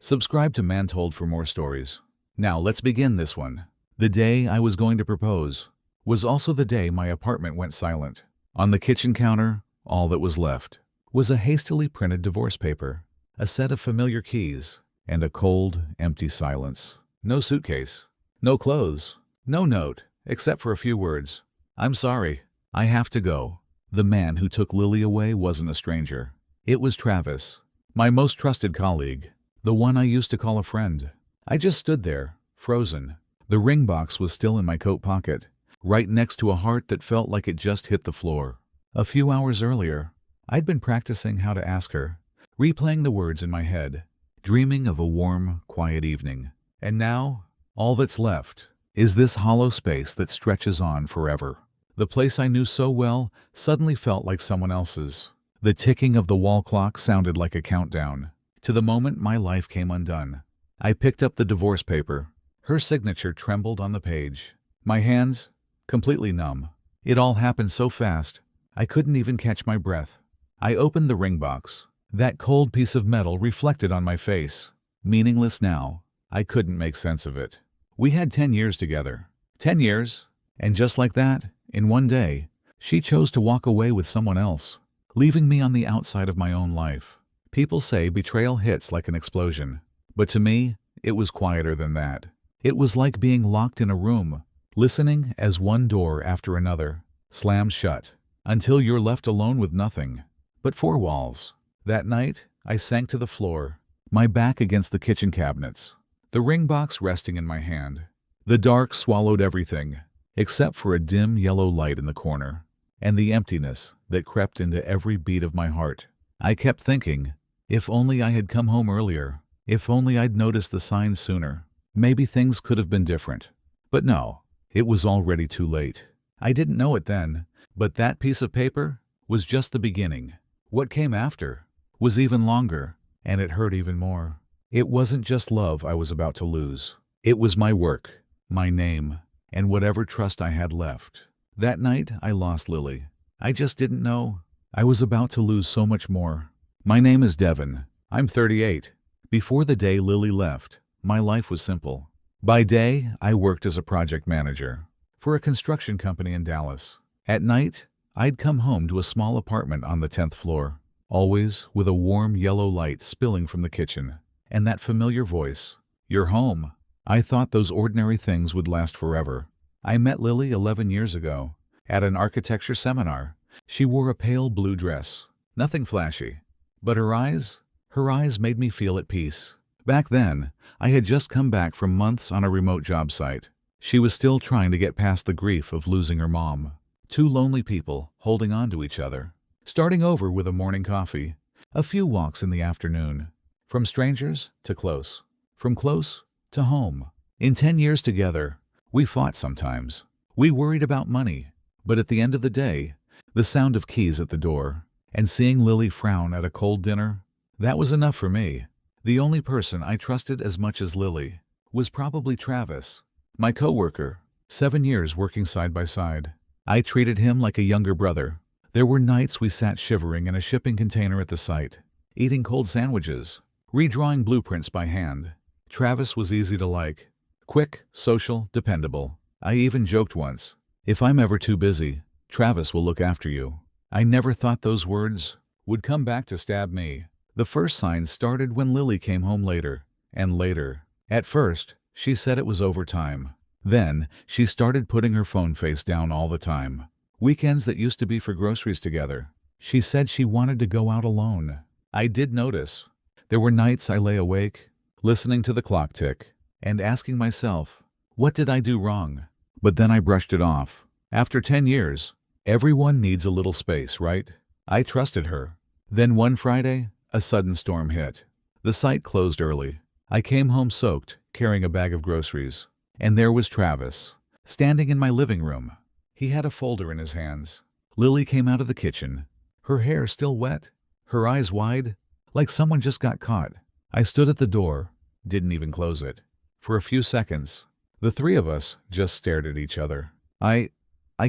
Subscribe to Mantold for more stories. Now let's begin this one. The day I was going to propose was also the day my apartment went silent. On the kitchen counter, all that was left was a hastily printed divorce paper, a set of familiar keys, and a cold, empty silence. No suitcase, no clothes, no note, except for a few words. "I'm sorry. I have to go." The man who took Lily away wasn't a stranger. It was Travis, my most trusted colleague, the one I used to call a friend. I just stood there, frozen. The ring box was still in my coat pocket, right next to a heart that felt like it just hit the floor. A few hours earlier, I'd been practicing how to ask her, replaying the words in my head, dreaming of a warm, quiet evening. And now, all that's left is this hollow space that stretches on forever. The place I knew so well suddenly felt like someone else's. The ticking of the wall clock sounded like a countdown to the moment my life came undone. I picked up the divorce paper. Her signature trembled on the page. My hands, completely numb. It all happened so fast, I couldn't even catch my breath. I opened the ring box. That cold piece of metal reflected on my face. Meaningless now, I couldn't make sense of it. We had 10 years together. 10 years, and just like that, in one day, she chose to walk away with someone else, leaving me on the outside of my own life. People say betrayal hits like an explosion, but to me, it was quieter than that. It was like being locked in a room, listening as one door after another slams shut, until you're left alone with nothing but four walls. That night, I sank to the floor, my back against the kitchen cabinets, the ring box resting in my hand. The dark swallowed everything, except for a dim yellow light in the corner, and the emptiness that crept into every beat of my heart. I kept thinking, if only I had come home earlier, if only I'd noticed the signs sooner, maybe things could have been different. But no, it was already too late. I didn't know it then, but that piece of paper was just the beginning. What came after was even longer, and it hurt even more. It wasn't just love I was about to lose. It was my work, my name, and whatever trust I had left. That night, I lost Lily. I just didn't know I was about to lose so much more. My name is Devin. I'm 38. Before the day Lily left, my life was simple. By day, I worked as a project manager for a construction company in Dallas. At night, I'd come home to a small apartment on the 10th floor, always with a warm yellow light spilling from the kitchen, and that familiar voice, "You're home." I thought those ordinary things would last forever. I met Lily 11 years ago at an architecture seminar. She wore a pale blue dress, nothing flashy, but her eyes made me feel at peace. Back then, I had just come back from months on a remote job site. She was still trying to get past the grief of losing her mom. Two lonely people holding on to each other, starting over with a morning coffee, a few walks in the afternoon, from strangers to close, from close to home. In 10 years together, we fought sometimes. We worried about money, but at the end of the day, the sound of keys at the door and seeing Lily frown at a cold dinner, that was enough for me. The only person I trusted as much as Lily was probably Travis, my coworker, 7 years working side by side. I treated him like a younger brother. There were nights we sat shivering in a shipping container at the site, eating cold sandwiches, redrawing blueprints by hand. Travis was easy to like. Quick, social, dependable. I even joked once, "If I'm ever too busy, Travis will look after you." I never thought those words would come back to stab me. The first signs started when Lily came home later, and later. At first, she said it was overtime. Then, she started putting her phone face down all the time. Weekends that used to be for groceries together. She said she wanted to go out alone. I did notice. There were nights I lay awake, listening to the clock tick, and asking myself, what did I do wrong? But then I brushed it off. After 10 years, everyone needs a little space, right? I trusted her. Then one Friday, a sudden storm hit. The site closed early. I came home soaked, carrying a bag of groceries. And there was Travis, standing in my living room. He had a folder in his hands. Lily came out of the kitchen, her hair still wet, her eyes wide, like someone just got caught. I stood at the door, didn't even close it. For a few seconds, the three of us just stared at each other. I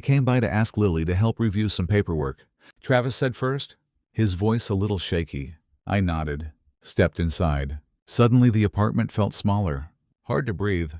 came by to ask Lily to help review some paperwork, Travis said first, his voice a little shaky. I nodded, stepped inside. Suddenly the apartment felt smaller, hard to breathe.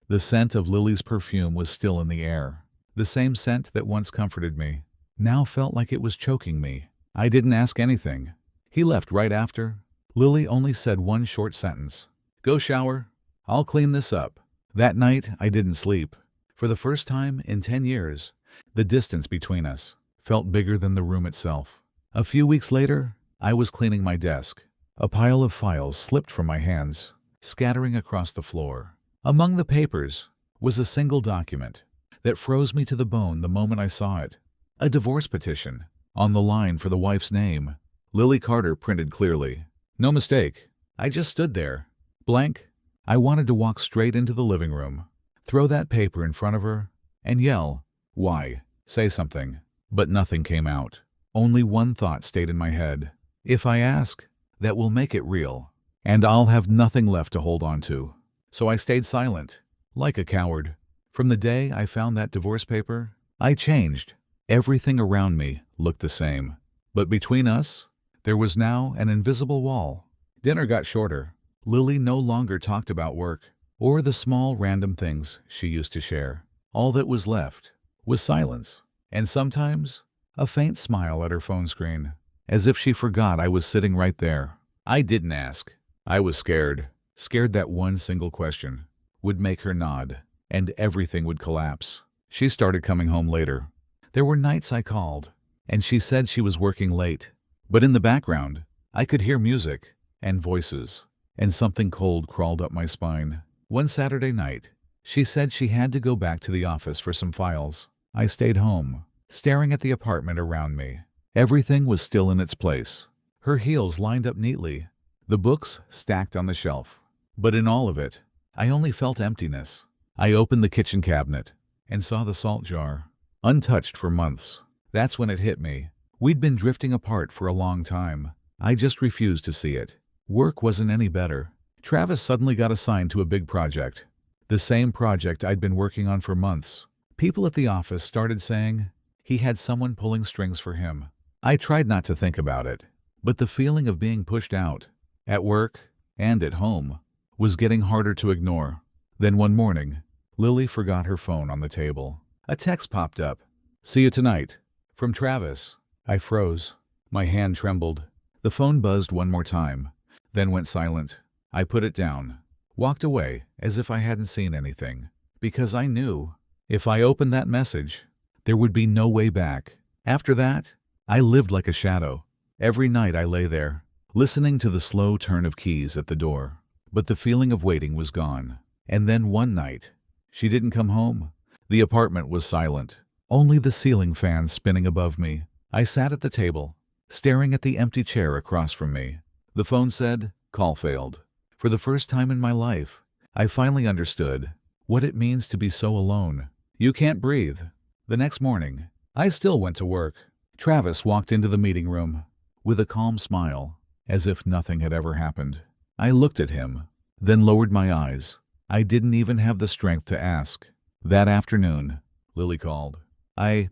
The scent of Lily's perfume was still in the air. The same scent that once comforted me now felt like it was choking me. I didn't ask anything. He left right after. Lily only said one short sentence. "Go shower. I'll clean this up." That night, I didn't sleep. For the first time in 10 years, the distance between us felt bigger than the room itself. A few weeks later, I was cleaning my desk. A pile of files slipped from my hands, scattering across the floor. Among the papers was a single document that froze me to the bone the moment I saw it. A divorce petition. On the line for the wife's name, Lily Carter printed clearly. No mistake. I just stood there, blank. I wanted to walk straight into the living room, throw that paper in front of her, and yell, "Why? Say something." But nothing came out. Only one thought stayed in my head. If I ask, that will make it real, and I'll have nothing left to hold on to. So I stayed silent, like a coward. From the day I found that divorce paper, I changed. Everything around me looked the same. But between us, there was now an invisible wall. Dinner got shorter. Lily no longer talked about work or the small random things she used to share. All that was left was silence, and sometimes a faint smile at her phone screen, as if she forgot I was sitting right there. I didn't ask. I was scared. Scared that one single question would make her nod, and everything would collapse. She started coming home later. There were nights I called, and she said she was working late. But in the background, I could hear music and voices, and something cold crawled up my spine. One Saturday night, she said she had to go back to the office for some files. I stayed home, staring at the apartment around me. Everything was still in its place. Her heels lined up neatly, the books stacked on the shelf. But in all of it, I only felt emptiness. I opened the kitchen cabinet and saw the salt jar, untouched for months. That's when it hit me. We'd been drifting apart for a long time. I just refused to see it. Work wasn't any better. Travis suddenly got assigned to a big project. The same project I'd been working on for months. People at the office started saying he had someone pulling strings for him. I tried not to think about it, but the feeling of being pushed out, at work and at home, was getting harder to ignore. Then one morning, Lily forgot her phone on the table. A text popped up. "See you tonight." From Travis. I froze. My hand trembled. The phone buzzed one more time, then went silent. I put it down, walked away as if I hadn't seen anything, because I knew if I opened that message, there would be no way back. After that, I lived like a shadow. Every night I lay there, listening to the slow turn of keys at the door. But the feeling of waiting was gone. And then one night, she didn't come home. The apartment was silent, only the ceiling fan spinning above me. I sat at the table, staring at the empty chair across from me. The phone said, "Call failed." For the first time in my life, I finally understood what it means to be so alone. You can't breathe. The next morning, I still went to work. Travis walked into the meeting room with a calm smile, as if nothing had ever happened. I looked at him, then lowered my eyes. I didn't even have the strength to ask. That afternoon, Lily called. I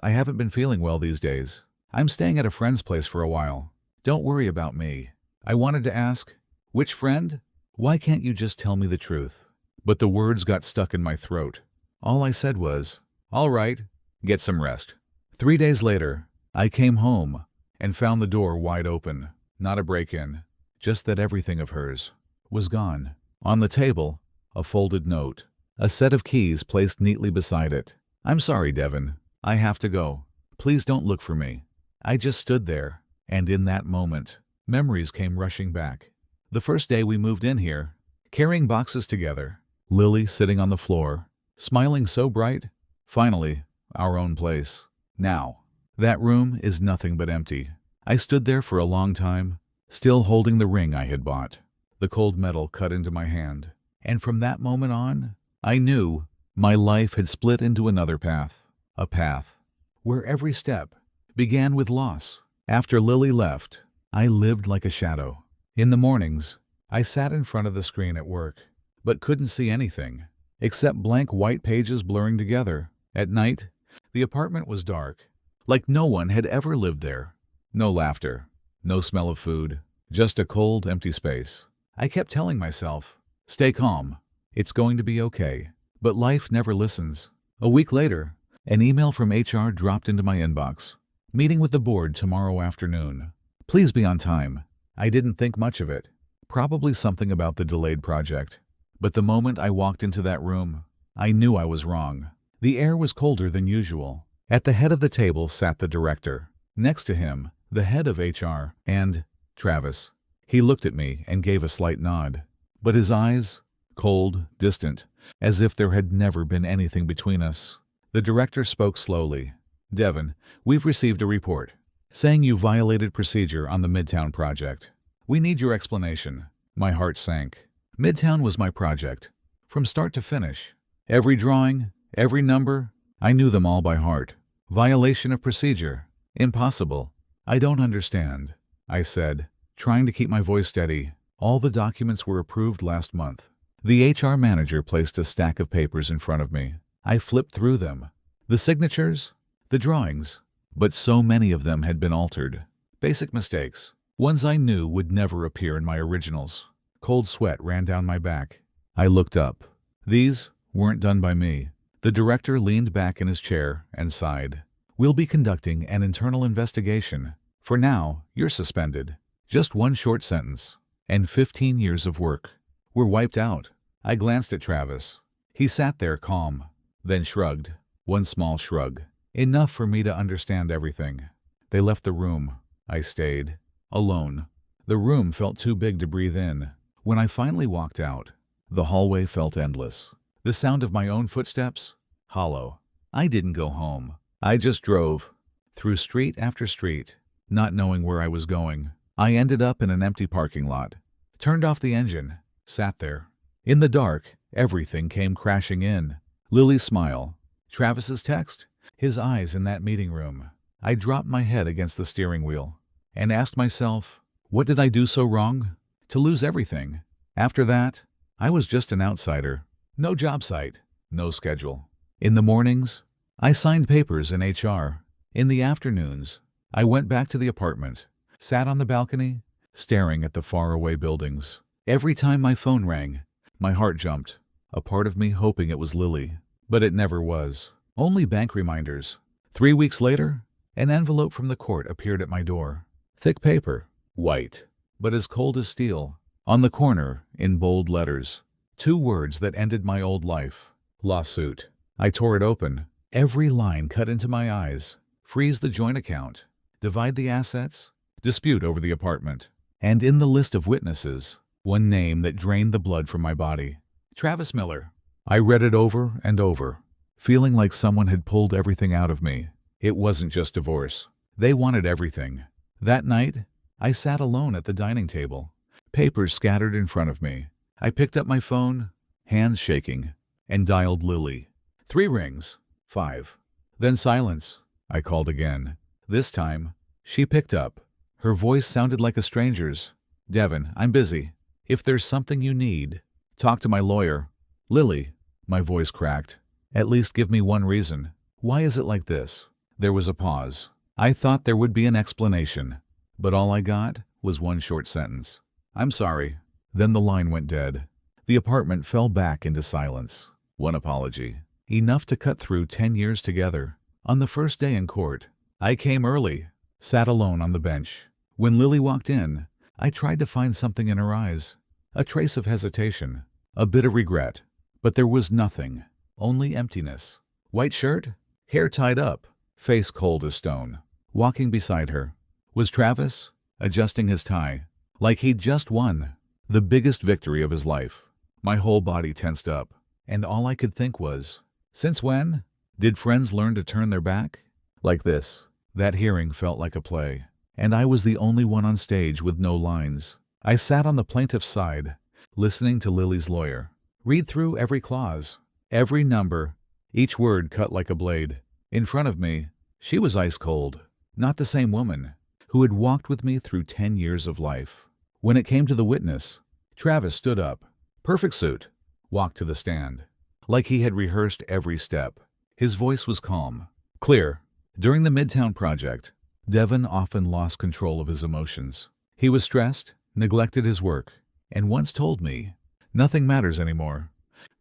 haven't been feeling well these days. I'm staying at a friend's place for a while. Don't worry about me. I wanted to ask, which friend? Why can't you just tell me the truth? But the words got stuck in my throat. All I said was, "All right, get some rest." 3 days later, I came home and found the door wide open. Not a break-in, just that everything of hers was gone. On the table, a folded note, a set of keys placed neatly beside it. "I'm sorry, Devin. I have to go. Please don't look for me." I just stood there, and in that moment, memories came rushing back. The first day we moved in here, carrying boxes together, Lily sitting on the floor, smiling so bright. Finally, our own place. Now, that room is nothing but empty. I stood there for a long time, still holding the ring I had bought. The cold metal cut into my hand, and from that moment on, I knew my life had split into another path. A path where every step began with loss. After Lily left, I lived like a shadow. In the mornings, I sat in front of the screen at work, but couldn't see anything, except blank white pages blurring together. At night, the apartment was dark, like no one had ever lived there. No laughter, no smell of food, just a cold, empty space. I kept telling myself, stay calm. It's going to be okay. But life never listens. A week later, an email from HR dropped into my inbox. Meeting with the board tomorrow afternoon. Please be on time. I didn't think much of it. Probably something about the delayed project. But the moment I walked into that room, I knew I was wrong. The air was colder than usual. At the head of the table sat the director. Next to him, the head of HR, and Travis. He looked at me and gave a slight nod. But his eyes, cold, distant, as if there had never been anything between us. The director spoke slowly. Devin, we've received a report saying you violated procedure on the Midtown project. We need your explanation. My heart sank. Midtown was my project, from start to finish. Every drawing, every number, I knew them all by heart. Violation of procedure. Impossible. I don't understand, I said, trying to keep my voice steady. All the documents were approved last month. The HR manager placed a stack of papers in front of me. I flipped through them. The signatures, the drawings, but so many of them had been altered. Basic mistakes, ones I knew would never appear in my originals. Cold sweat ran down my back. I looked up. These weren't done by me. The director leaned back in his chair and sighed. We'll be conducting an internal investigation. For now, you're suspended. Just one short sentence. And 15 years of work. We're wiped out. I glanced at Travis. He sat there calm, then shrugged. One small shrug. Enough for me to understand everything. They left the room. I stayed. Alone. The room felt too big to breathe in. When I finally walked out, the hallway felt endless. The sound of my own footsteps? Hollow. I didn't go home. I just drove. Through street after street, not knowing where I was going. I ended up in an empty parking lot. Turned off the engine. Sat there. In the dark, everything came crashing in. Lily's smile. Travis's text. His eyes in that meeting room. I dropped my head against the steering wheel and asked myself, what did I do so wrong? To lose everything. After that, I was just an outsider. No job site, no schedule. In the mornings, I signed papers in HR. In the afternoons, I went back to the apartment, sat on the balcony, staring at the faraway buildings. Every time my phone rang, my heart jumped, a part of me hoping it was Lily. But it never was. Only bank reminders. 3 weeks later, an envelope from the court appeared at my door. Thick paper, white, but as cold as steel. On the corner, in bold letters, 2 words that ended my old life. Lawsuit. I tore it open. Every line cut into my eyes. Freeze the joint account. Divide the assets. Dispute over the apartment. And in the list of witnesses, one name that drained the blood from my body. Travis Miller. I read it over and over, feeling like someone had pulled everything out of me. It wasn't just divorce. They wanted everything. That night, I sat alone at the dining table, papers scattered in front of me. I picked up my phone, hands shaking, and dialed Lily. 3 rings. 5. Then silence. I called again. This time, she picked up. Her voice sounded like a stranger's. Devin, I'm busy. If there's something you need, talk to my lawyer. Lily, my voice cracked. At least give me one reason. Why is it like this? There was a pause. I thought there would be an explanation, but all I got was one short sentence. I'm sorry. Then the line went dead. The apartment fell back into silence. One apology. Enough to cut through 10 years together. On the first day in court, I came early, sat alone on the bench. When Lily walked in, I tried to find something in her eyes. A trace of hesitation, a bit of regret. But there was nothing, only emptiness. White shirt, hair tied up, face cold as stone. Walking beside her was Travis, adjusting his tie, like he'd just won the biggest victory of his life. My whole body tensed up, and all I could think was, since when did friends learn to turn their back? Like this. That hearing felt like a play, and I was the only one on stage with no lines. I sat on the plaintiff's side, listening to Lily's lawyer. Read through every clause, every number, each word cut like a blade. In front of me, she was ice cold, not the same woman who had walked with me through 10 years of life. When it came to the witness, Travis stood up, perfect suit, walked to the stand, like he had rehearsed every step. His voice was calm, clear. During the Midtown project, Devin often lost control of his emotions. He was stressed, neglected his work, and once told me, "Nothing matters anymore."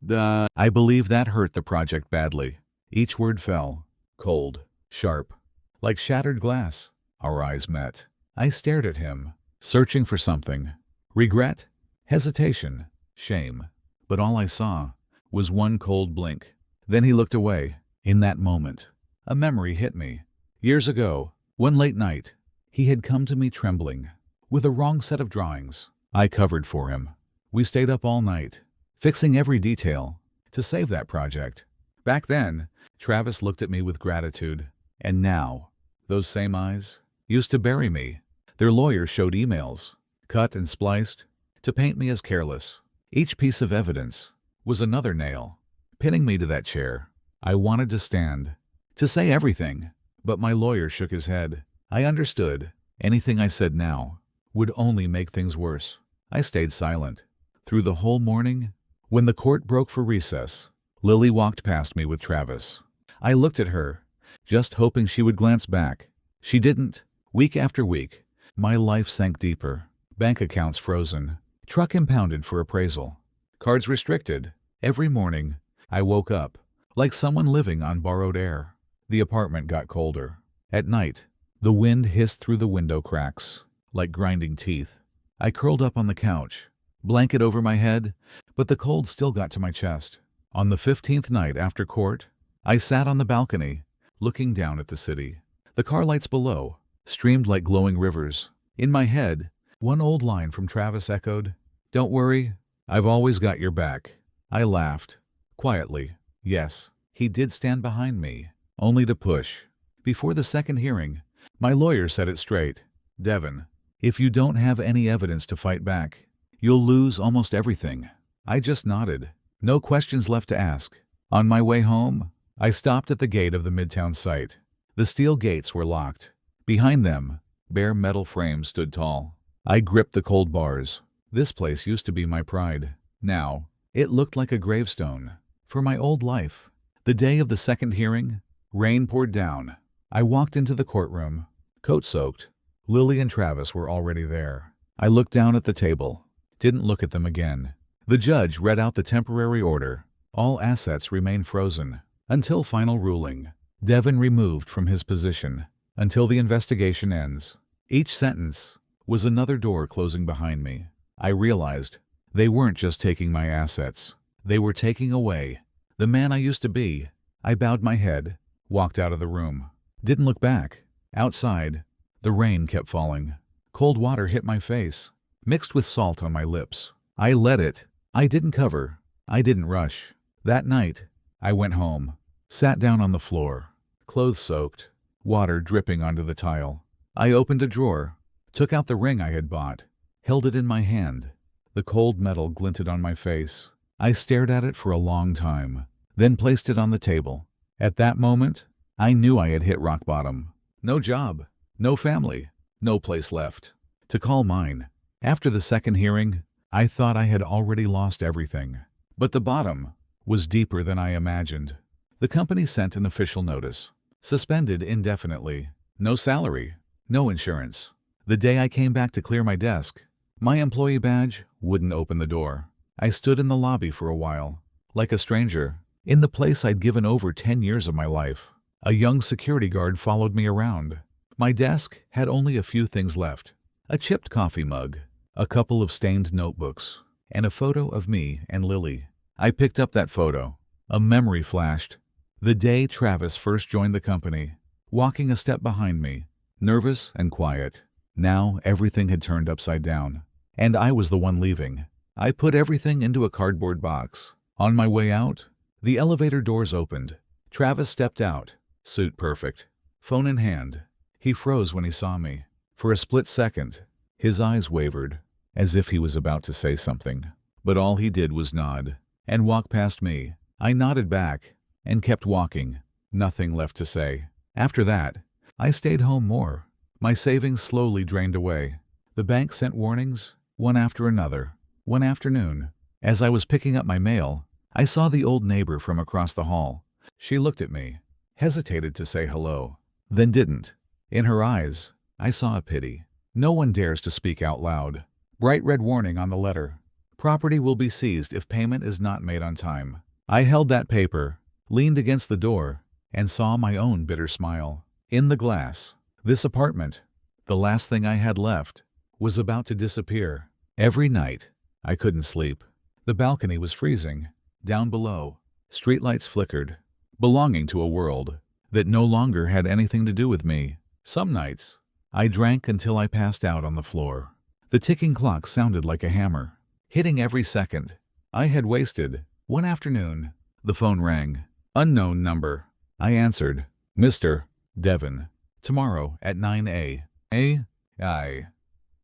I believe that hurt the project badly. Each word fell, cold, sharp, like shattered glass. Our eyes met. I stared at him, searching for something. Regret, hesitation, shame. But all I saw was one cold blink. Then he looked away. In that moment, a memory hit me. Years ago, one late night, he had come to me trembling, with a wrong set of drawings. I covered for him. We stayed up all night, fixing every detail, to save that project. Back then, Travis looked at me with gratitude. And now, those same eyes used to bury me. Their lawyers showed emails, cut and spliced, to paint me as careless. Each piece of evidence was another nail, pinning me to that chair. I wanted to stand, to say everything, but my lawyer shook his head. I understood. Anything I said now would only make things worse. I stayed silent. Through the whole morning, when the court broke for recess, Lily walked past me with Travis. I looked at her, just hoping she would glance back. She didn't. Week after week, my life sank deeper. Bank accounts frozen, truck impounded for appraisal, cards restricted. Every morning, I woke up like someone living on borrowed air. The apartment got colder. At night, the wind hissed through the window cracks like grinding teeth. I curled up on the couch, blanket over my head, but the cold still got to my chest. On the 15th night after court, I sat on the balcony, looking down at the city. The car lights below streamed like glowing rivers. In my head, one old line from Travis echoed, "Don't worry, I've always got your back." I laughed, quietly. Yes, he did stand behind me, only to push. Before the second hearing, my lawyer said it straight. "Devin, if you don't have any evidence to fight back, you'll lose almost everything." I just nodded. No questions left to ask. On my way home, I stopped at the gate of the Midtown site. The steel gates were locked. Behind them, bare metal frames stood tall. I gripped the cold bars. This place used to be my pride. Now, it looked like a gravestone for my old life. The day of the second hearing, rain poured down. I walked into the courtroom, coat soaked. Lily and Travis were already there. I looked down at the table, didn't look at them again. The judge read out the temporary order. All assets remain frozen until final ruling. Devin removed from his position until the investigation ends. Each sentence was another door closing behind me. I realized they weren't just taking my assets. They were taking away the man I used to be. I bowed my head, walked out of the room. Didn't look back. Outside, the rain kept falling. Cold water hit my face, mixed with salt on my lips. I let it. I didn't cover. I didn't rush. That night, I went home, sat down on the floor, clothes soaked, water dripping onto the tile. I opened a drawer, took out the ring I had bought, held it in my hand. The cold metal glinted on my face. I stared at it for a long time, then placed it on the table. At that moment, I knew I had hit rock bottom. No job, no family, no place left to call mine. After the second hearing, I thought I had already lost everything. But the bottom was deeper than I imagined. The company sent an official notice. Suspended indefinitely. No salary, no insurance. The day I came back to clear my desk, my employee badge wouldn't open the door. I stood in the lobby for a while, like a stranger, in the place I'd given over 10 years of my life. A young security guard followed me around. My desk had only a few things left. A chipped coffee mug, a couple of stained notebooks, and a photo of me and Lily. I picked up that photo. A memory flashed. The day Travis first joined the company, walking a step behind me, nervous and quiet. Now everything had turned upside down, and I was the one leaving. I put everything into a cardboard box. On my way out, the elevator doors opened. Travis stepped out, suit perfect, phone in hand. He froze when he saw me. For a split second, his eyes wavered, as if he was about to say something. But all he did was nod and walk past me. I nodded back and kept walking. Nothing left to say. After that, I stayed home more. My savings slowly drained away. The bank sent warnings, one after another. One afternoon, as I was picking up my mail, I saw the old neighbor from across the hall. She looked at me, hesitated to say hello, then didn't. In her eyes, I saw a pity. No one dares to speak out loud. Bright red warning on the letter. Property will be seized if payment is not made on time. I held that paper, leaned against the door, and saw my own bitter smile. In the glass, this apartment, the last thing I had left, was about to disappear. Every night, I couldn't sleep. The balcony was freezing. Down below, streetlights flickered, belonging to a world that no longer had anything to do with me. Some nights, I drank until I passed out on the floor. The ticking clock sounded like a hammer, hitting every second I had wasted. One afternoon, the phone rang. Unknown number. I answered. Mr. Devon. Tomorrow at 9 a.m.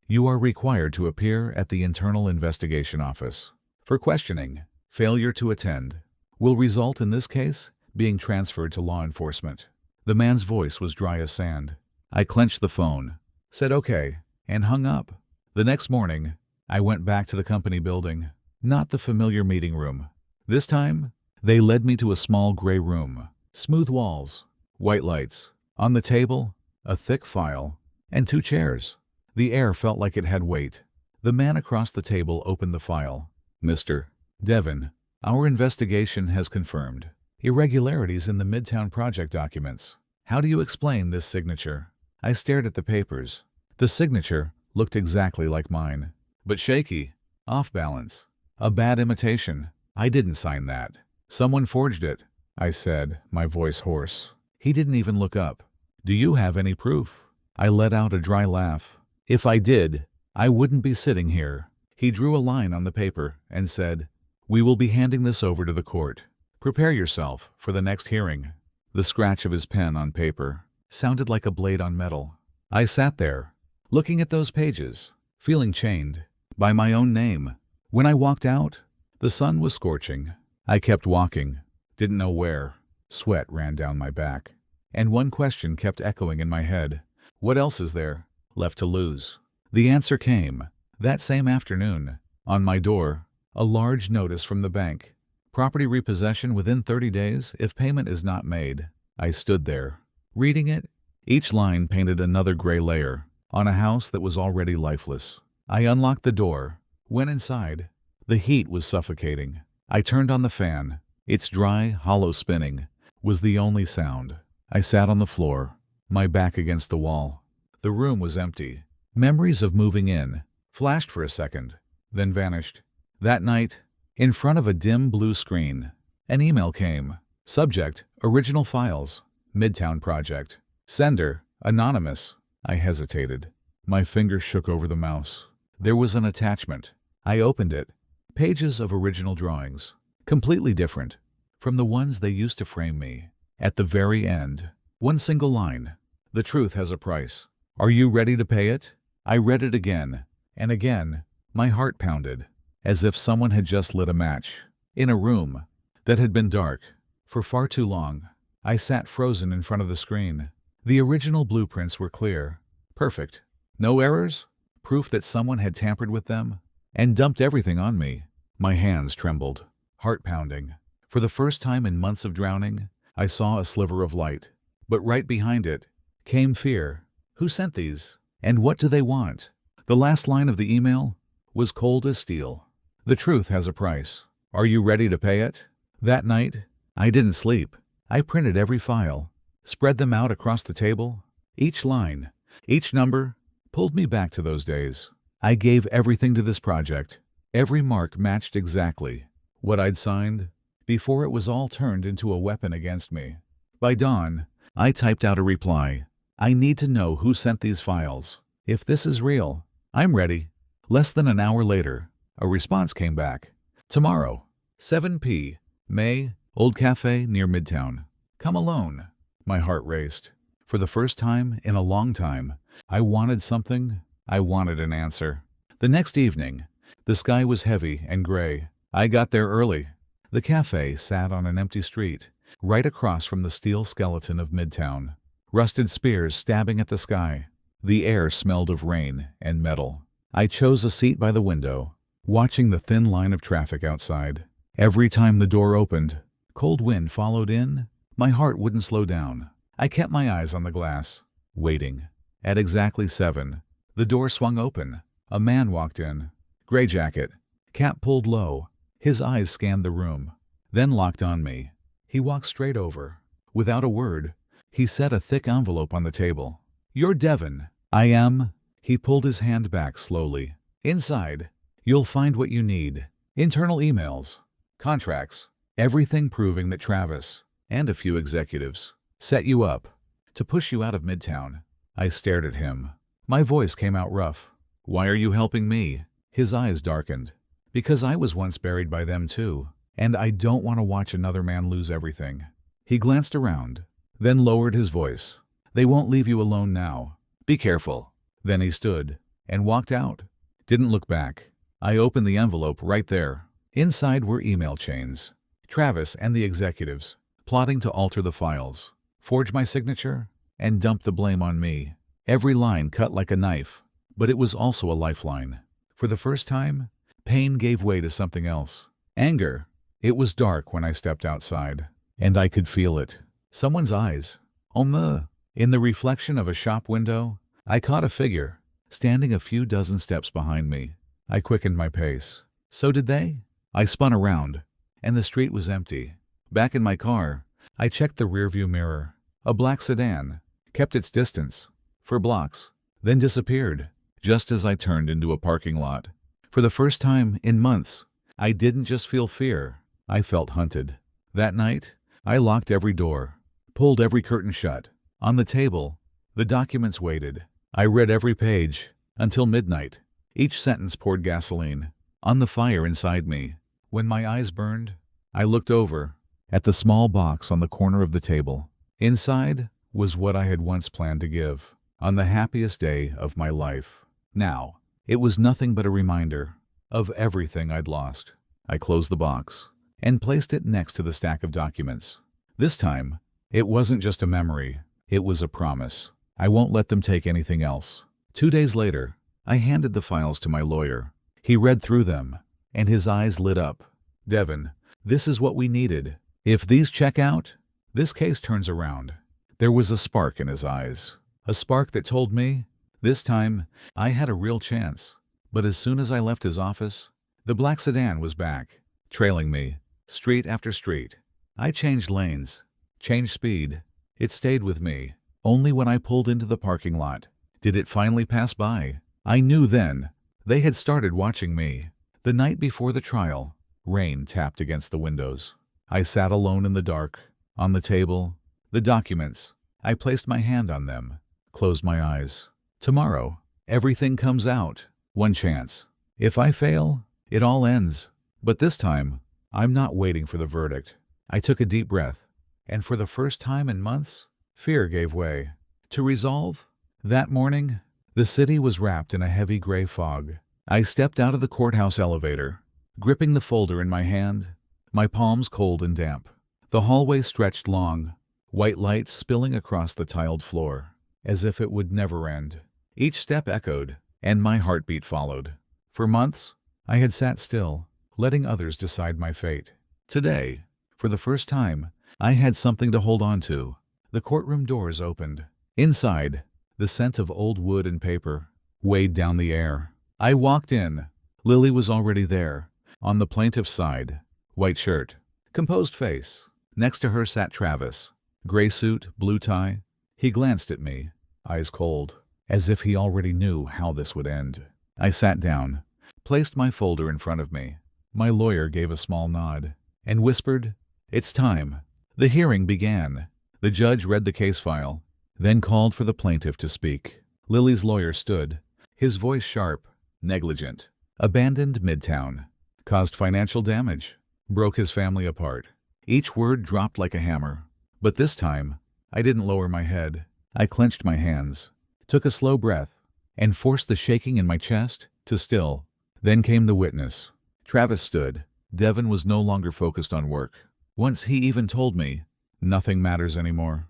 You are required to appear at the Internal Investigation Office for questioning. Failure to attend will result in this case being transferred to law enforcement. The man's voice was dry as sand. I clenched the phone, said okay, and hung up. The next morning, I went back to the company building, not the familiar meeting room. This time, they led me to a small gray room, smooth walls, white lights. On the table, a thick file, and 2 chairs. The air felt like it had weight. The man across the table opened the file. Mr. Devon, our investigation has confirmed irregularities in the Midtown project documents. How do you explain this signature? I stared at the papers. The signature looked exactly like mine, but shaky, off balance. A bad imitation. I didn't sign that. Someone forged it, I said, my voice hoarse. He didn't even look up. Do you have any proof? I let out a dry laugh. If I did, I wouldn't be sitting here. He drew a line on the paper and said, We will be handing this over to the court. Prepare yourself for the next hearing. The scratch of his pen on paper sounded like a blade on metal. I sat there, looking at those pages, feeling chained by my own name. When I walked out, the sun was scorching. I kept walking, didn't know where. Sweat ran down my back, and one question kept echoing in my head. What else is there left to lose? The answer came that same afternoon. On my door, a large notice from the bank. Property repossession within 30 days if payment is not made. I stood there, reading it. Each line painted another gray layer on a house that was already lifeless. I unlocked the door, went inside. The heat was suffocating. I turned on the fan. Its dry, hollow spinning was the only sound. I sat on the floor, my back against the wall. The room was empty. Memories of moving in flashed for a second, then vanished. That night, in front of a dim blue screen, an email came. Subject, original files, Midtown project. Sender, anonymous. I hesitated. My fingers shook over the mouse. There was an attachment. I opened it. Pages of original drawings, completely different from the ones they used to frame me. At the very end, one single line. The truth has a price. Are you ready to pay it? I read it again, and again. My heart pounded, as if someone had just lit a match. In a room that had been dark for far too long, I sat frozen in front of the screen. The original blueprints were clear, perfect. No errors, proof that someone had tampered with them and dumped everything on me. My hands trembled, heart pounding. For the first time in months of drowning, I saw a sliver of light. But right behind it came fear. Who sent these? And what do they want? The last line of the email was cold as steel. The truth has a price. Are you ready to pay it? That night, I didn't sleep. I printed every file, spread them out across the table. Each line, each number, pulled me back to those days. I gave everything to this project. Every mark matched exactly what I'd signed before it was all turned into a weapon against me. By dawn, I typed out a reply. I need to know who sent these files. If this is real, I'm ready. Less than an hour later, a response came back. Tomorrow, 7 p.m. May, Old Cafe near Midtown. Come alone. My heart raced. For the first time in a long time, I wanted something. I wanted an answer. The next evening, the sky was heavy and gray. I got there early. The cafe sat on an empty street, right across from the steel skeleton of Midtown. Rusted spears stabbing at the sky. The air smelled of rain and metal. I chose a seat by the window, watching the thin line of traffic outside. Every time the door opened, cold wind followed in. My heart wouldn't slow down. I kept my eyes on the glass, waiting. At exactly 7, the door swung open. A man walked in. Gray jacket, cap pulled low. His eyes scanned the room, then locked on me. He walked straight over. Without a word, he set a thick envelope on the table. "You're Devon." "I am." He pulled his hand back slowly. "Inside, you'll find what you need. Internal emails, contracts, everything proving that Travis and a few executives set you up to push you out of Midtown." I stared at him. My voice came out rough. "Why are you helping me?" His eyes darkened. "Because I was once buried by them too, and I don't want to watch another man lose everything." He glanced around, then lowered his voice. "They won't leave you alone now. Be careful." Then he stood and walked out. Didn't look back. I opened the envelope right there. Inside were email chains. Travis and the executives plotting to alter the files, forge my signature, and dump the blame on me. Every line cut like a knife, but it was also a lifeline. For the first time, pain gave way to something else. Anger. It was dark when I stepped outside, and I could feel it. Someone's eyes. In the reflection of a shop window, I caught a figure, standing a few dozen steps behind me. I quickened my pace. So did they? I spun around, and the street was empty. Back in my car, I checked the rearview mirror. A black sedan kept its distance for blocks, then disappeared just as I turned into a parking lot. For the first time in months, I didn't just feel fear, I felt hunted. That night, I locked every door, pulled every curtain shut. On the table, the documents waited. I read every page until midnight. Each sentence poured gasoline on the fire inside me. When my eyes burned, I looked over at the small box on the corner of the table. Inside was what I had once planned to give on the happiest day of my life. Now, it was nothing but a reminder of everything I'd lost. I closed the box and placed it next to the stack of documents. This time, it wasn't just a memory, it was a promise. I won't let them take anything else. 2 days later, I handed the files to my lawyer. He read through them, and his eyes lit up. "Devon, this is what we needed. If these check out, this case turns around." There was a spark in his eyes, a spark that told me, this time, I had a real chance. But as soon as I left his office, the black sedan was back, trailing me, street after street. I changed lanes, changed speed. It stayed with me. Only when I pulled into the parking lot did it finally pass by. I knew then they had started watching me. The night before the trial, rain tapped against the windows. I sat alone in the dark, on the table, the documents. I placed my hand on them, closed my eyes. Tomorrow, everything comes out. One chance. If I fail, it all ends. But this time, I'm not waiting for the verdict. I took a deep breath, and for the first time in months, fear gave way. To resolve? That morning, the city was wrapped in a heavy gray fog. I stepped out of the courthouse elevator, gripping the folder in my hand, my palms cold and damp. The hallway stretched long, white lights spilling across the tiled floor, as if it would never end. Each step echoed, and my heartbeat followed. For months, I had sat still, letting others decide my fate. Today, for the first time, I had something to hold on to. The courtroom doors opened. Inside, the scent of old wood and paper weighed down the air. I walked in. Lily was already there, on the plaintiff's side. White shirt, composed face. Next to her sat Travis. Gray suit, blue tie. He glanced at me, eyes cold, as if he already knew how this would end. I sat down, placed my folder in front of me. My lawyer gave a small nod and whispered, "It's time." The hearing began. The judge read the case file, then called for the plaintiff to speak. Lily's lawyer stood, his voice sharp, negligent. Abandoned Midtown, caused financial damage, broke his family apart. Each word dropped like a hammer. But this time, I didn't lower my head. I clenched my hands, took a slow breath, and forced the shaking in my chest to still. Then came the witness. Travis stood. Devon was no longer focused on work. Once he even told me, "Nothing matters anymore."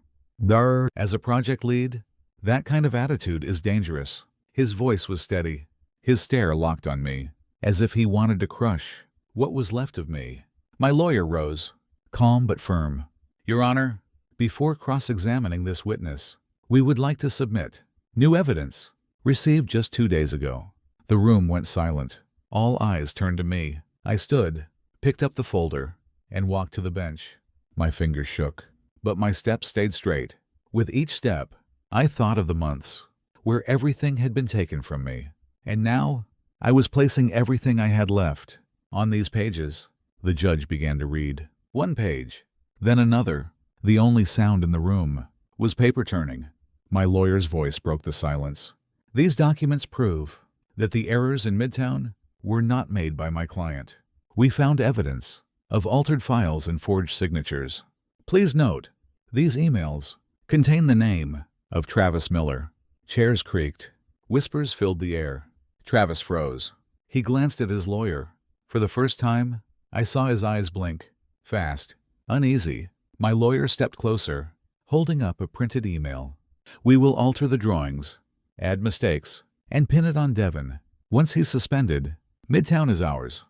As a project lead, that kind of attitude is dangerous. His voice was steady, his stare locked on me, as if he wanted to crush what was left of me. My lawyer rose, calm but firm. "Your Honor, before cross-examining this witness, we would like to submit new evidence received just 2 days ago." The room went silent. All eyes turned to me. I stood, picked up the folder, and walked to the bench. My fingers shook, but my steps stayed straight. With each step, I thought of the months where everything had been taken from me, and now I was placing everything I had left on these pages. The judge began to read. One page, then another. The only sound in the room was paper turning. My lawyer's voice broke the silence. These documents prove that the errors in Midtown were not made by my client. We found evidence of altered files and forged signatures. Please note, these emails contain the name of Travis Miller. Chairs creaked. Whispers filled the air. Travis froze. He glanced at his lawyer. For the first time, I saw his eyes blink. Fast, uneasy. My lawyer stepped closer, holding up a printed email. We will alter the drawings, add mistakes, and pin it on Devin. Once he's suspended, Midtown is ours.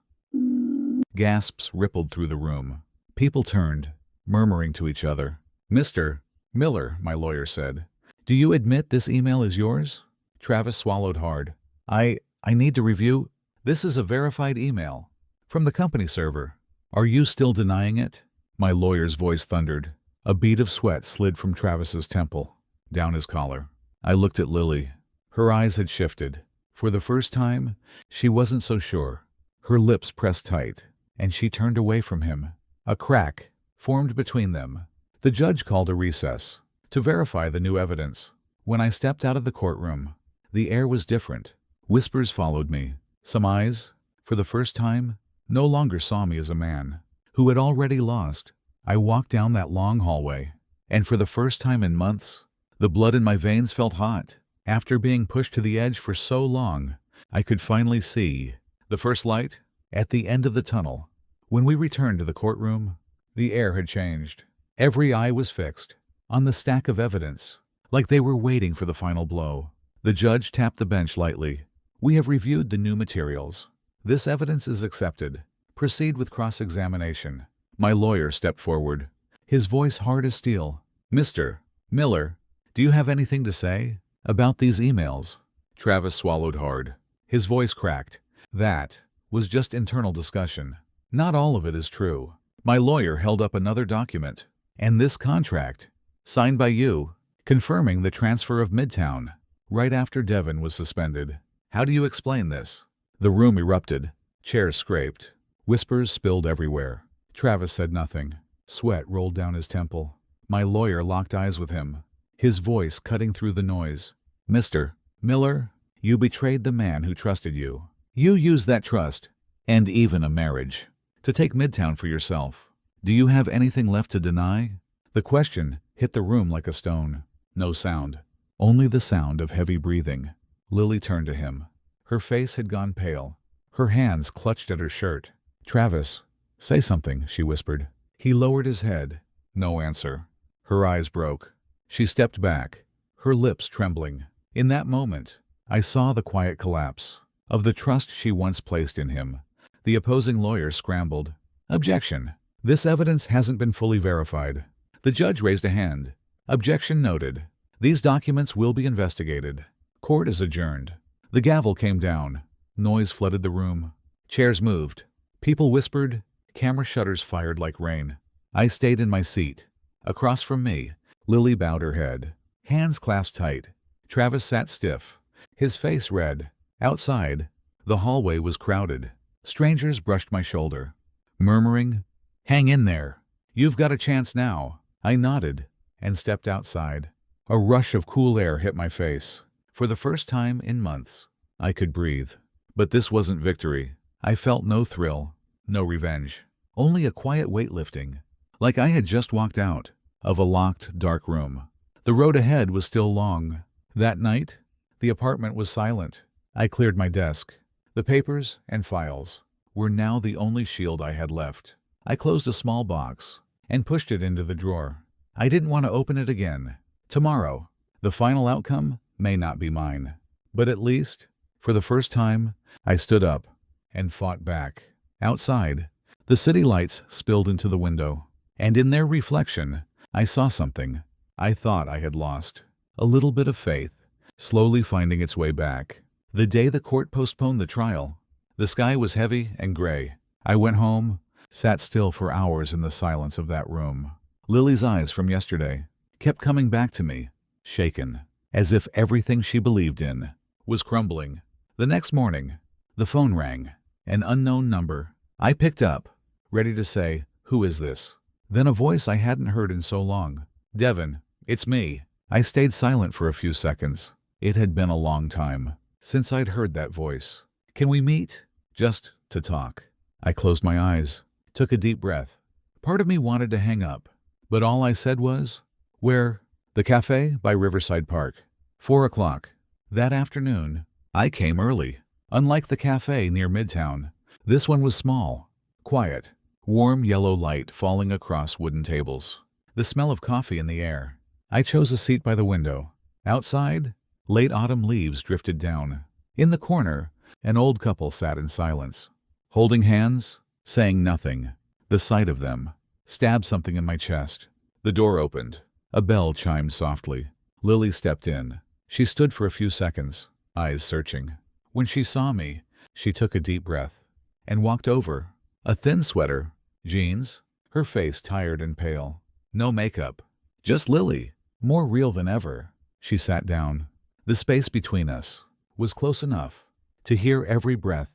Gasps rippled through the room. People turned, murmuring to each other. Mr. Miller, my lawyer said, do you admit this email is yours? Travis swallowed hard. I need to review. This is a verified email from the company server. Are you still denying it? My lawyer's voice thundered. A bead of sweat slid from Travis's temple, down his collar. I looked at Lily. Her eyes had shifted. For the first time, she wasn't so sure. Her lips pressed tight, and she turned away from him. A crack formed between them. The judge called a recess to verify the new evidence. When I stepped out of the courtroom, the air was different. Whispers followed me. Some eyes, for the first time, no longer saw me as a man who had already lost. I walked down that long hallway, and for the first time in months, the blood in my veins felt hot. After being pushed to the edge for so long, I could finally see the first light at the end of the tunnel. When we returned to the courtroom, the air had changed. Every eye was fixed on the stack of evidence, like they were waiting for the final blow. The judge tapped the bench lightly. We have reviewed the new materials. This evidence is accepted. Proceed with cross-examination. My lawyer stepped forward, his voice hard as steel. Mr. Miller, do you have anything to say about these emails? Travis swallowed hard. His voice cracked. That was just internal discussion. Not all of it is true. My lawyer held up another document. And this contract, signed by you, confirming the transfer of Midtown, right after Devin was suspended. How do you explain this? The room erupted. Chairs scraped. Whispers spilled everywhere. Travis said nothing. Sweat rolled down his temple. My lawyer locked eyes with him, his voice cutting through the noise. Mr. Miller, you betrayed the man who trusted you. You used that trust, and even a marriage, to take Midtown for yourself. Do you have anything left to deny? The question hit the room like a stone. No sound. Only the sound of heavy breathing. Lily turned to him. Her face had gone pale. Her hands clutched at her shirt. Travis, say something, she whispered. He lowered his head. No answer. Her eyes broke. She stepped back, her lips trembling. In that moment, I saw the quiet collapse of the trust she once placed in him. The opposing lawyer scrambled. Objection. This evidence hasn't been fully verified. The judge raised a hand. Objection noted. These documents will be investigated. Court is adjourned. The gavel came down. Noise flooded the room. Chairs moved. People whispered. Camera shutters fired like rain. I stayed in my seat. Across from me, Lily bowed her head. Hands clasped tight. Travis sat stiff, his face red. Outside, the hallway was crowded. Strangers brushed my shoulder, murmuring, "Hang in there. You've got a chance now." I nodded and stepped outside. A rush of cool air hit my face. For the first time in months, I could breathe. But this wasn't victory. I felt no thrill, no revenge. Only a quiet weightlifting, like I had just walked out of a locked, dark room. The road ahead was still long. That night, the apartment was silent. I cleared my desk. The papers and files were now the only shield I had left. I closed a small box and pushed it into the drawer. I didn't want to open it again. Tomorrow, the final outcome may not be mine. But at least, for the first time, I stood up and fought back. Outside, the city lights spilled into the window, and in their reflection, I saw something I thought I had lost. A little bit of faith, slowly finding its way back. The day the court postponed the trial, The sky was heavy and gray. I went home, sat still for hours in the silence of that room. Lily's eyes from yesterday kept coming back to me, shaken, as if everything she believed in was crumbling. The next morning, the phone rang. An unknown number. I picked up, ready to say, "Who is this?" Then a voice I hadn't heard in so long. "Devin, it's me." I stayed silent for a few seconds. It had been a long time since I'd heard that voice. "Can we meet? Just to talk." I closed my eyes, took a deep breath. Part of me wanted to hang up, but all I said was, "Where?" "The cafe by Riverside Park. 4 o'clock. That afternoon, I came early. Unlike the cafe near Midtown, this one was small, quiet, warm yellow light falling across wooden tables. The smell of coffee in the air. I chose a seat by the window. Outside, late autumn leaves drifted down. In the corner, an old couple sat in silence, holding hands, saying nothing. The sight of them stabbed something in my chest. The door opened. A bell chimed softly. Lily stepped in. She stood for a few seconds, eyes searching. When she saw me, she took a deep breath and walked over. A thin sweater, jeans, her face tired and pale. No makeup. Just Lily, more real than ever. She sat down. The space between us was close enough to hear every breath.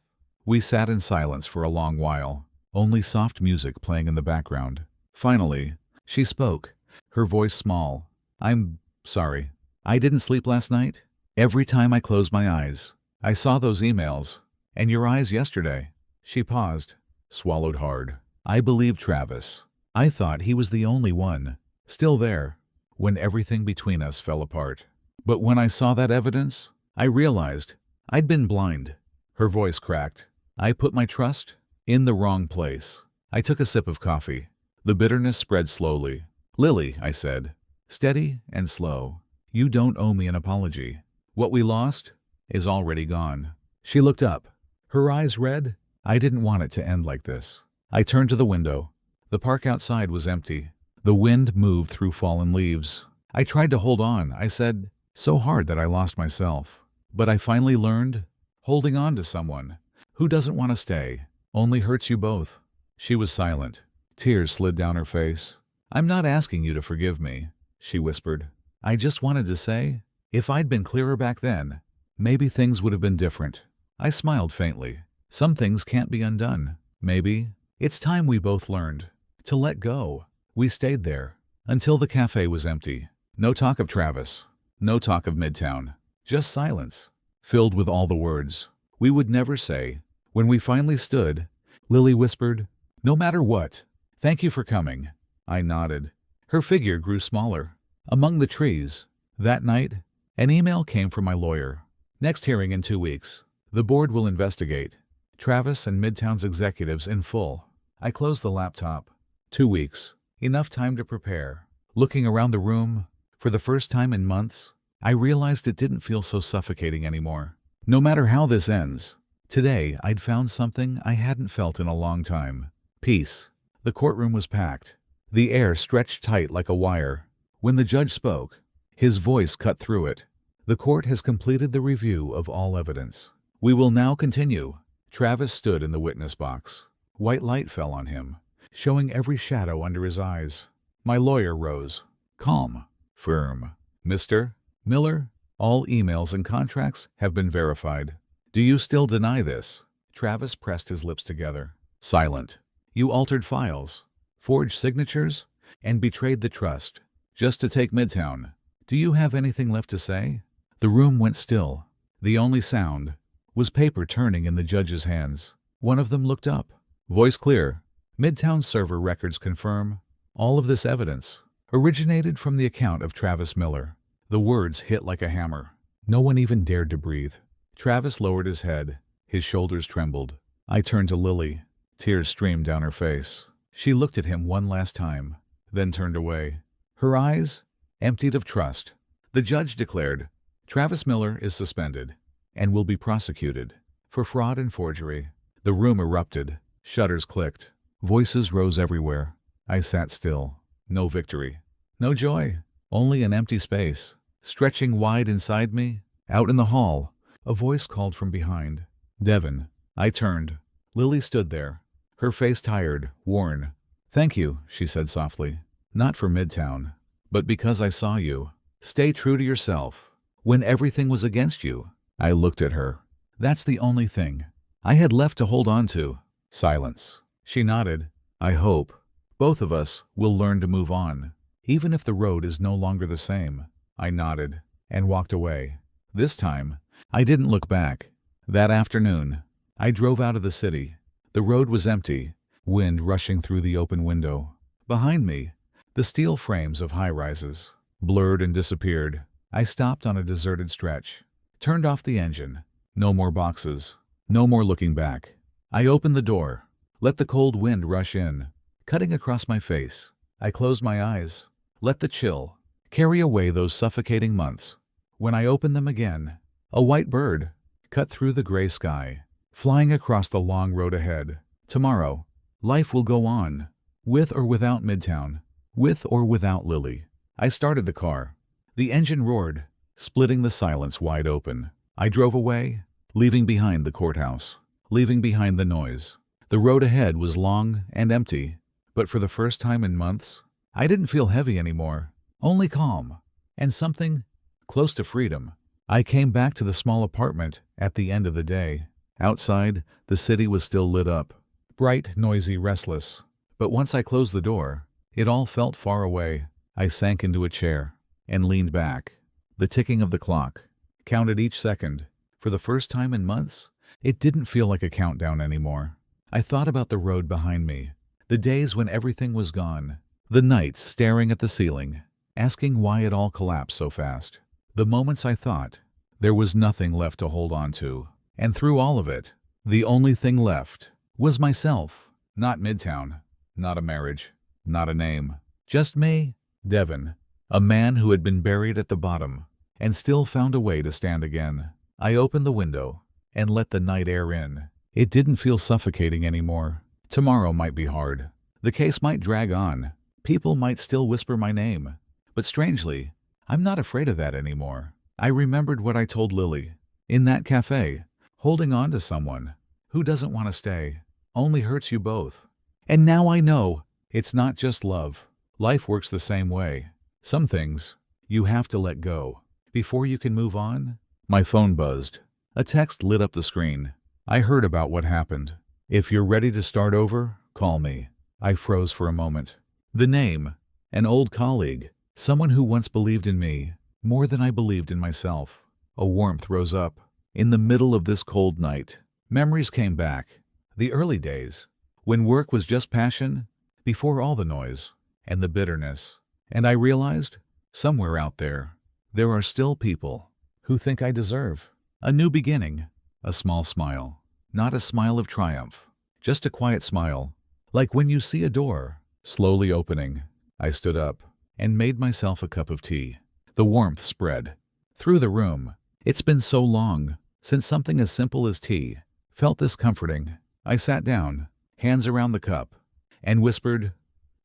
We sat in silence for a long while, only soft music playing in the background. Finally, she spoke, her voice small. "I'm sorry. I didn't sleep last night. Every time I closed my eyes, I saw those emails. And your eyes yesterday." She paused, swallowed hard. I believed Travis. I thought he was the only one still there when everything between us fell apart. But when I saw that evidence, I realized I'd been blind. Her voice cracked. I put my trust in the wrong place. I took a sip of coffee. The bitterness spread slowly. "Lily," I said, steady and slow, "you don't owe me an apology. What we lost is already gone." She looked up, her eyes red. I didn't want it to end like this. I turned to the window. The park outside was empty. The wind moved through fallen leaves. I tried to hold on, I said, so hard that I lost myself. But I finally learned, holding on to someone who doesn't want to stay only hurts you both. She was silent. Tears slid down her face. "I'm not asking you to forgive me," she whispered. "I just wanted to say, if I'd been clearer back then, maybe things would have been different." I smiled faintly. Some things can't be undone. Maybe it's time we both learned to let go. We stayed there until the cafe was empty. No talk of Travis. No talk of Midtown. Just silence, filled with all the words we would never say. When we finally stood, Lily whispered, "No matter what, thank you for coming." I nodded. Her figure grew smaller among the trees. That night, an email came from my lawyer. "Next hearing in 2 weeks. The board will investigate Travis and Midtown's executives in full." I closed the laptop. 2 weeks. Enough time to prepare. Looking around the room, for the first time in months, I realized it didn't feel so suffocating anymore. No matter how this ends, today I'd found something I hadn't felt in a long time. Peace. The courtroom was packed. The air stretched tight like a wire. When the judge spoke, his voice cut through it. "The court has completed the review of all evidence. We will now continue." Travis stood in the witness box. White light fell on him, showing every shadow under his eyes. My lawyer rose, calm, firm. "Mr. Miller, all emails and contracts have been verified. Do you still deny this?" Travis pressed his lips together. Silent. "You altered files, forged signatures, and betrayed the trust, just to take Midtown. Do you have anything left to say?" The room went still. The only sound was paper turning in the judge's hands. One of them looked up. Voice clear. "Midtown server records confirm all of this evidence originated from the account of Travis Miller." The words hit like a hammer. No one even dared to breathe. Travis lowered his head. His shoulders trembled. I turned to Lily. Tears streamed down her face. She looked at him one last time, then turned away. Her eyes emptied of trust. The judge declared, "Travis Miller is suspended and will be prosecuted for fraud and forgery." The room erupted. Shutters clicked. Voices rose everywhere. I sat still. No victory. No joy. Only an empty space. Stretching wide inside me, out in the hall, a voice called from behind. "Devin, I turned. Lily stood there, her face tired, worn. "Thank you," she said softly. "Not for Midtown, but because I saw you. Stay true to yourself. When everything was against you." I looked at her. That's the only thing I had left to hold on to. Silence. She nodded. "I hope both of us will learn to move on, even if the road is no longer the same." I nodded and walked away. This time, I didn't look back. That afternoon, I drove out of the city. The road was empty, wind rushing through the open window. Behind me, the steel frames of high-rises blurred and disappeared. I stopped on a deserted stretch, turned off the engine. No more boxes, no more looking back. I opened the door, let the cold wind rush in, cutting across my face. I closed my eyes, let the chill carry away those suffocating months. When I opened them again, a white bird cut through the gray sky, flying across the long road ahead. Tomorrow, life will go on, with or without Midtown, with or without Lily. I started the car. The engine roared, splitting the silence wide open. I drove away, leaving behind the courthouse, leaving behind the noise. The road ahead was long and empty, but for the first time in months, I didn't feel heavy anymore, only calm, and something close to freedom. I came back to the small apartment at the end of the day. Outside, the city was still lit up, bright, noisy, restless. But once I closed the door, it all felt far away. I sank into a chair and leaned back. The ticking of the clock counted each second. For the first time in months, it didn't feel like a countdown anymore. I thought about the road behind me, the days when everything was gone, the nights staring at the ceiling, asking why it all collapsed so fast. The moments I thought there was nothing left to hold on to. And through all of it, the only thing left was myself. Not Midtown, not a marriage, not a name. Just me, Devin, a man who had been buried at the bottom and still found a way to stand again. I opened the window and let the night air in. It didn't feel suffocating anymore. Tomorrow might be hard. The case might drag on. People might still whisper my name. But strangely, I'm not afraid of that anymore. I remembered what I told Lily in that cafe. Holding on to someone who doesn't want to stay only hurts you both. And now I know it's not just love. Life works the same way. Some things you have to let go before you can move on. My phone buzzed. A text lit up the screen. I heard about what happened. "If you're ready to start over, call me." I froze for a moment. The name, an old colleague, someone who once believed in me more than I believed in myself. A warmth rose up. In the middle of this cold night, memories came back. The early days, when work was just passion, before all the noise and the bitterness. And I realized, somewhere out there, there are still people who think I deserve a new beginning. A small smile, not a smile of triumph, just a quiet smile, like when you see a door slowly opening. I stood up and made myself a cup of tea. The warmth spread through the room. It's been so long since something as simple as tea felt this comforting. I sat down, hands around the cup, and whispered,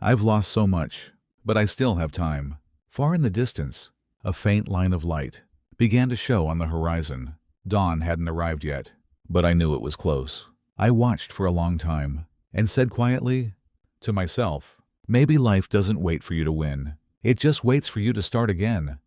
"I've lost so much, but I still have time." Far in the distance, a faint line of light began to show on the horizon. Dawn hadn't arrived yet, but I knew it was close. I watched for a long time and said quietly to myself, "Maybe life doesn't wait for you to win. It just waits for you to start again."